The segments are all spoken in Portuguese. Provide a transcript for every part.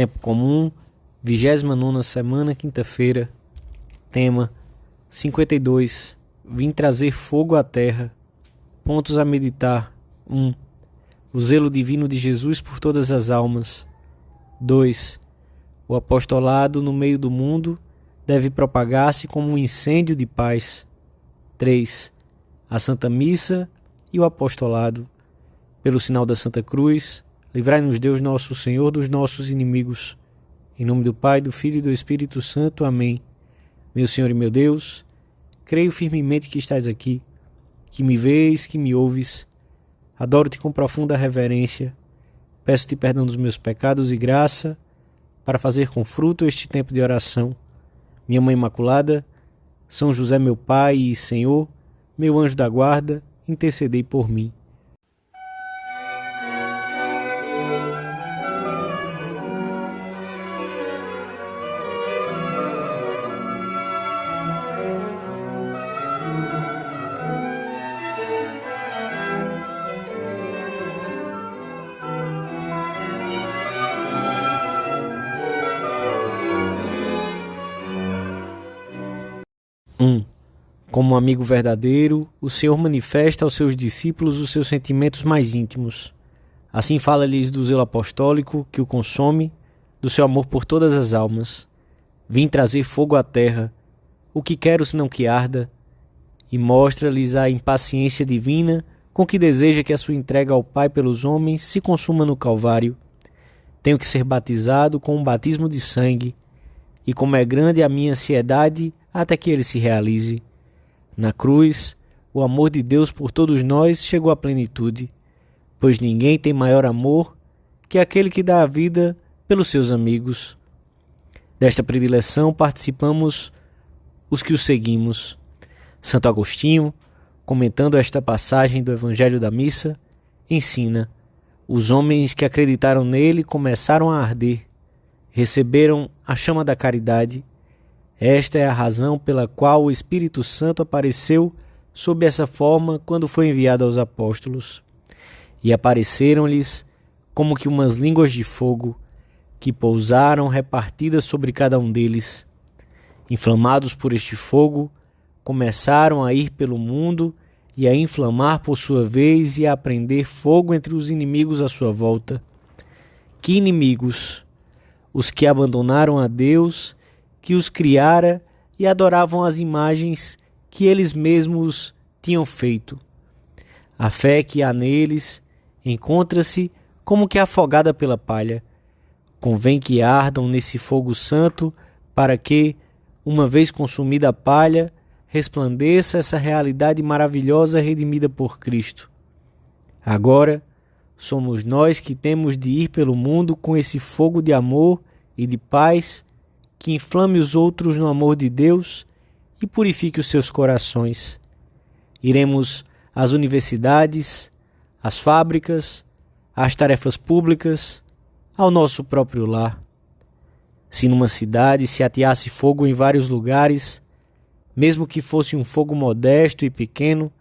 Tempo comum, 29ª semana, quinta-feira. Tema 52. Vim trazer fogo à terra. Pontos a meditar. 1. O zelo divino de Jesus por todas as almas. 2. O apostolado no meio do mundo deve propagar-se como um incêndio de paz. 3. A Santa Missa e o apostolado. Pelo sinal da Santa Cruz, livrai-nos Deus nosso Senhor dos nossos inimigos. Em nome do Pai, do Filho e do Espírito Santo. Amém. Meu Senhor e meu Deus, creio firmemente que estás aqui, que me vês, que me ouves. Adoro-te com profunda reverência. Peço-te perdão dos meus pecados e graça para fazer com fruto este tempo de oração. Minha Mãe Imaculada, São José meu Pai e Senhor, meu anjo da guarda, intercedei por mim. Como um amigo verdadeiro, o Senhor manifesta aos seus discípulos os seus sentimentos mais íntimos. Assim fala-lhes do zelo apostólico que o consome, do seu amor por todas as almas. Vim trazer fogo à terra, o que quero senão que arda, e mostra-lhes a impaciência divina com que deseja que a sua entrega ao Pai pelos homens se consuma no Calvário. Tenho que ser batizado com um batismo de sangue, e como é grande a minha ansiedade até que ele se realize. Na cruz, o amor de Deus por todos nós chegou à plenitude, pois ninguém tem maior amor que aquele que dá a vida pelos seus amigos. Desta predileção participamos os que o seguimos. Santo Agostinho, comentando esta passagem do Evangelho da Missa, ensina: os homens que acreditaram nele começaram a arder, receberam a chama da caridade. Esta é a razão pela qual o Espírito Santo apareceu sob essa forma quando foi enviado aos apóstolos. E apareceram-lhes como que umas línguas de fogo, que pousaram repartidas sobre cada um deles. Inflamados por este fogo, começaram a ir pelo mundo e a inflamar por sua vez e a prender fogo entre os inimigos à sua volta. Que inimigos? Os que abandonaram a Deus, que os criara e adoravam as imagens que eles mesmos tinham feito. A fé que há neles encontra-se como que afogada pela palha. Convém que ardam nesse fogo santo para que, uma vez consumida a palha, resplandeça essa realidade maravilhosa redimida por Cristo. Agora, somos nós que temos de ir pelo mundo com esse fogo de amor e de paz que inflame os outros no amor de Deus e purifique os seus corações. Iremos às universidades, às fábricas, às tarefas públicas, ao nosso próprio lar. Se numa cidade se ateasse fogo em vários lugares, mesmo que fosse um fogo modesto e pequeno,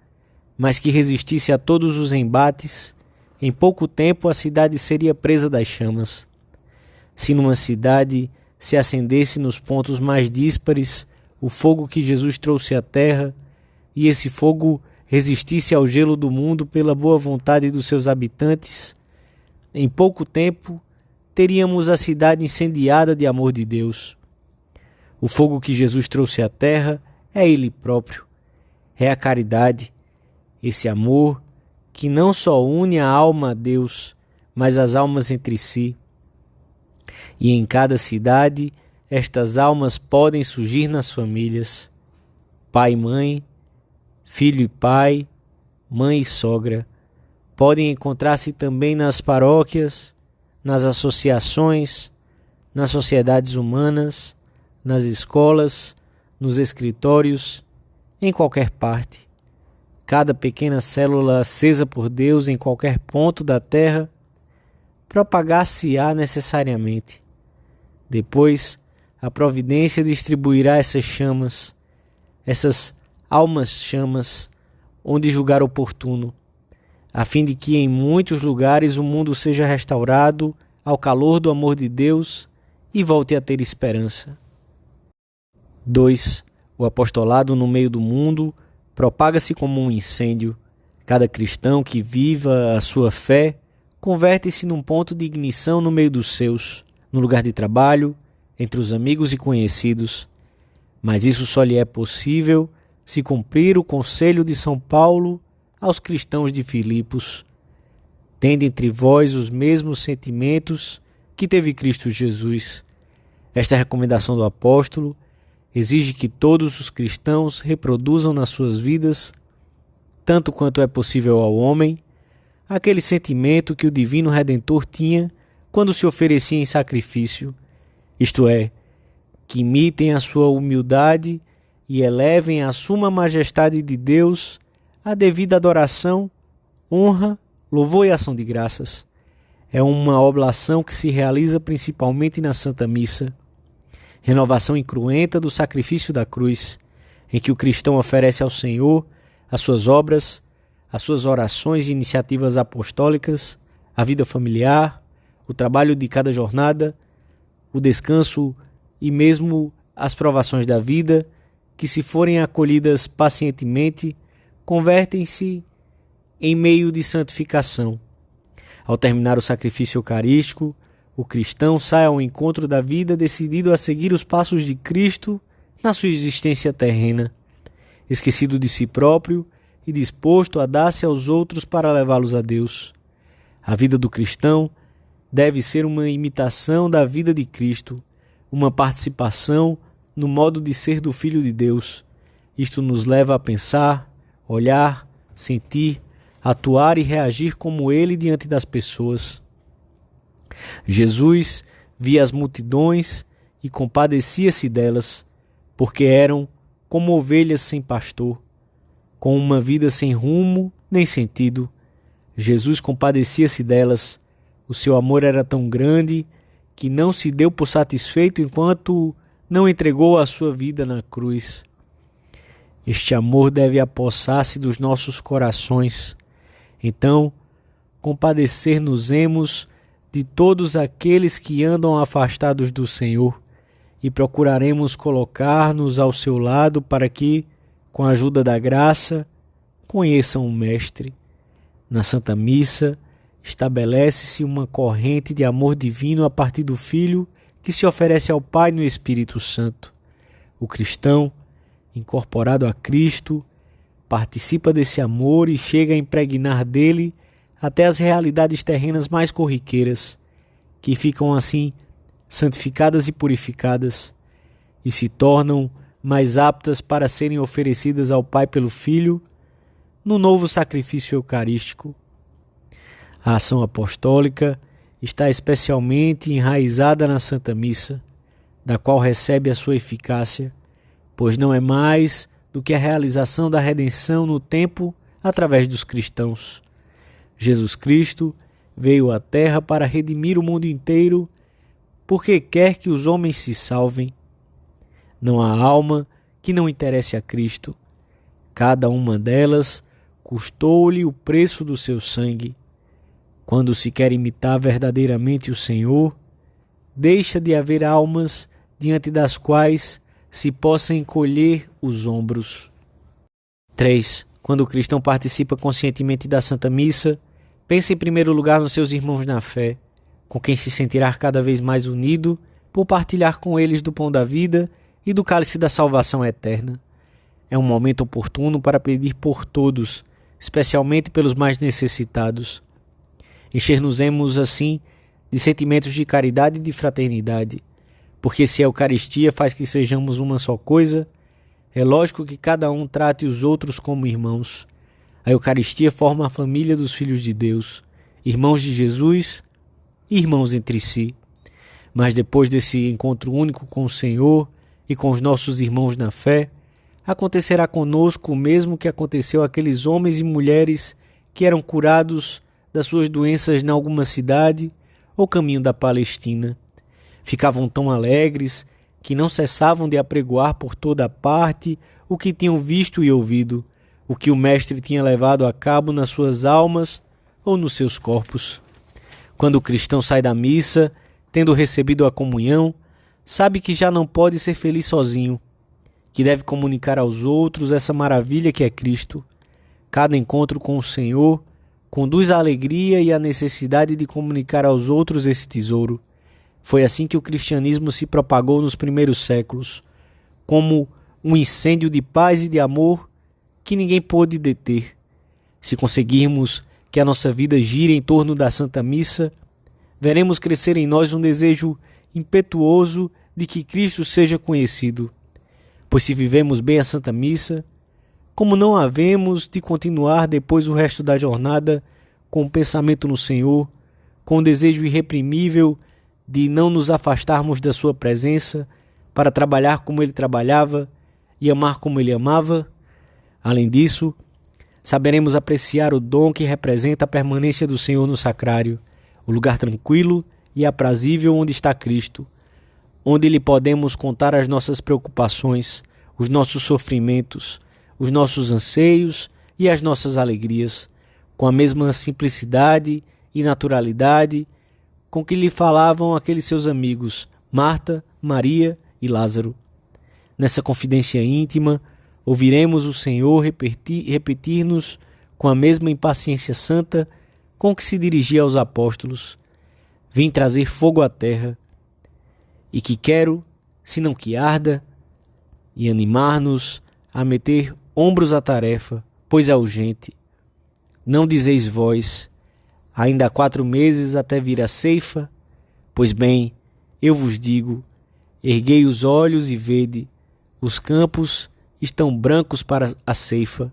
mas que resistisse a todos os embates, em pouco tempo a cidade seria presa das chamas. Se numa cidade se acendesse nos pontos mais díspares o fogo que Jesus trouxe à terra, e esse fogo resistisse ao gelo do mundo pela boa vontade dos seus habitantes, em pouco tempo teríamos a cidade incendiada de amor de Deus. O fogo que Jesus trouxe à terra é Ele próprio, é a caridade, esse amor que não só une a alma a Deus, mas as almas entre si. E em cada cidade, estas almas podem surgir nas famílias. Pai e mãe, filho e pai, mãe e sogra. Podem encontrar-se também nas paróquias, nas associações, nas sociedades humanas, nas escolas, nos escritórios, em qualquer parte. Cada pequena célula acesa por Deus em qualquer ponto da terra propagar-se-á necessariamente. Depois, a providência distribuirá essas chamas, essas almas-chamas, onde julgar oportuno, a fim de que em muitos lugares o mundo seja restaurado ao calor do amor de Deus e volte a ter esperança. 2. O apostolado no meio do mundo propaga-se como um incêndio. Cada cristão que viva a sua fé converte-se num ponto de ignição no meio dos seus, no lugar de trabalho, entre os amigos e conhecidos. Mas isso só lhe é possível se cumprir o conselho de São Paulo aos cristãos de Filipos. Tende entre vós os mesmos sentimentos que teve Cristo Jesus. Esta recomendação do apóstolo exige que todos os cristãos reproduzam nas suas vidas, tanto quanto é possível ao homem, aquele sentimento que o Divino Redentor tinha quando se oferecia em sacrifício, isto é, que imitem a sua humildade e elevem à suma majestade de Deus a devida adoração, honra, louvor e ação de graças. É uma oblação que se realiza principalmente na Santa Missa, renovação incruenta do sacrifício da cruz, em que o cristão oferece ao Senhor as suas obras, as suas orações e iniciativas apostólicas, a vida familiar, o trabalho de cada jornada, o descanso e mesmo as provações da vida, que, se forem acolhidas pacientemente, convertem-se em meio de santificação. Ao terminar o sacrifício eucarístico, o cristão sai ao encontro da vida decidido a seguir os passos de Cristo na sua existência terrena, esquecido de si próprio e disposto a dar-se aos outros para levá-los a Deus. A vida do cristão deve ser uma imitação da vida de Cristo, uma participação no modo de ser do Filho de Deus. Isto nos leva a pensar, olhar, sentir, atuar e reagir como Ele diante das pessoas. Jesus via as multidões e compadecia-se delas, porque eram como ovelhas sem pastor, com uma vida sem rumo nem sentido. Jesus compadecia-se delas. O seu amor era tão grande que não se deu por satisfeito enquanto não entregou a sua vida na cruz. Este amor deve apossar-se dos nossos corações. Então, compadecer-nos-emos de todos aqueles que andam afastados do Senhor e procuraremos colocar-nos ao seu lado para que, com a ajuda da graça, conheçam o Mestre. Na Santa Missa, estabelece-se uma corrente de amor divino a partir do Filho que se oferece ao Pai no Espírito Santo. O cristão, incorporado a Cristo, participa desse amor e chega a impregnar dele até as realidades terrenas mais corriqueiras, que ficam assim santificadas e purificadas, e se tornam mais aptas para serem oferecidas ao Pai pelo Filho no novo sacrifício eucarístico. A ação apostólica está especialmente enraizada na Santa Missa, da qual recebe a sua eficácia, pois não é mais do que a realização da redenção no tempo através dos cristãos. Jesus Cristo veio à Terra para redimir o mundo inteiro, porque quer que os homens se salvem. Não há alma que não interesse a Cristo. Cada uma delas custou-lhe o preço do seu sangue. Quando se quer imitar verdadeiramente o Senhor, deixa de haver almas diante das quais se possa encolher os ombros. 3. Quando o cristão participa conscientemente da Santa Missa, pensa em primeiro lugar nos seus irmãos na fé, com quem se sentirá cada vez mais unido por partilhar com eles do pão da vida e do cálice da salvação eterna. É um momento oportuno para pedir por todos, especialmente pelos mais necessitados. Encher-nos-emos assim de sentimentos de caridade e de fraternidade, porque se a Eucaristia faz que sejamos uma só coisa, é lógico que cada um trate os outros como irmãos. A Eucaristia forma a família dos filhos de Deus, irmãos de Jesus e irmãos entre si. Mas depois desse encontro único com o Senhor e com os nossos irmãos na fé, acontecerá conosco o mesmo que aconteceu àqueles homens e mulheres que eram curados das suas doenças em alguma cidade ou caminho da Palestina. Ficavam tão alegres que não cessavam de apregoar por toda a parte o que tinham visto e ouvido, o que o Mestre tinha levado a cabo nas suas almas ou nos seus corpos. Quando o cristão sai da missa, tendo recebido a comunhão, sabe que já não pode ser feliz sozinho, que deve comunicar aos outros essa maravilha que é Cristo. Cada encontro com o Senhor conduz à alegria e à necessidade de comunicar aos outros esse tesouro. Foi assim que o cristianismo se propagou nos primeiros séculos, como um incêndio de paz e de amor que ninguém pôde deter. Se conseguirmos que a nossa vida gire em torno da Santa Missa, veremos crescer em nós um desejo impetuoso de que Cristo seja conhecido. Pois se vivemos bem a Santa Missa, como não havemos de continuar depois o resto da jornada com o pensamento no Senhor, com o desejo irreprimível de não nos afastarmos da sua presença para trabalhar como ele trabalhava e amar como ele amava? Além disso, saberemos apreciar o dom que representa a permanência do Senhor no sacrário, o lugar tranquilo e aprazível onde está Cristo, onde lhe podemos contar as nossas preocupações, os nossos sofrimentos, os nossos anseios e as nossas alegrias, com a mesma simplicidade e naturalidade com que lhe falavam aqueles seus amigos, Marta, Maria e Lázaro. Nessa confidência íntima, ouviremos o Senhor repetir-nos com a mesma impaciência santa com que se dirigia aos apóstolos: vim trazer fogo à terra, e que quero, senão que arda, e animar-nos a meter ombros à tarefa, pois é urgente. Não dizeis vós, ainda há 4 meses até vir a ceifa? Pois bem, eu vos digo, erguei os olhos e vede, os campos estão brancos para a ceifa.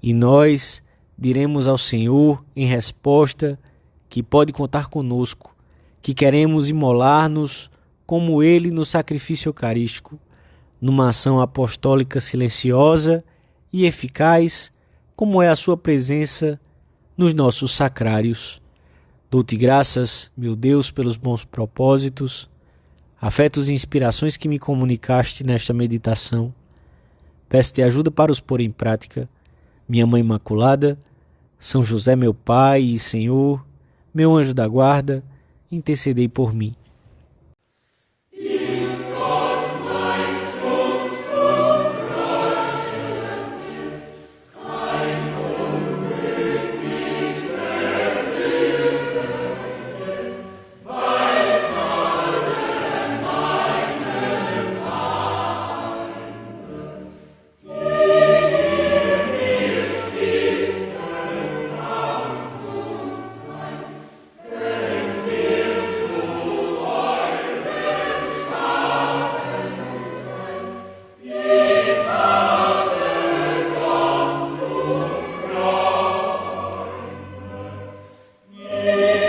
E nós diremos ao Senhor em resposta que pode contar conosco, que queremos imolar-nos como Ele no sacrifício eucarístico, numa ação apostólica silenciosa e eficaz, como é a sua presença nos nossos sacrários. Dou-te graças, meu Deus, pelos bons propósitos, afetos e inspirações que me comunicaste nesta meditação. Peço-te ajuda para os pôr em prática. Minha Mãe Imaculada, São José, meu Pai e Senhor, meu anjo da guarda, intercedei por mim. Yeah.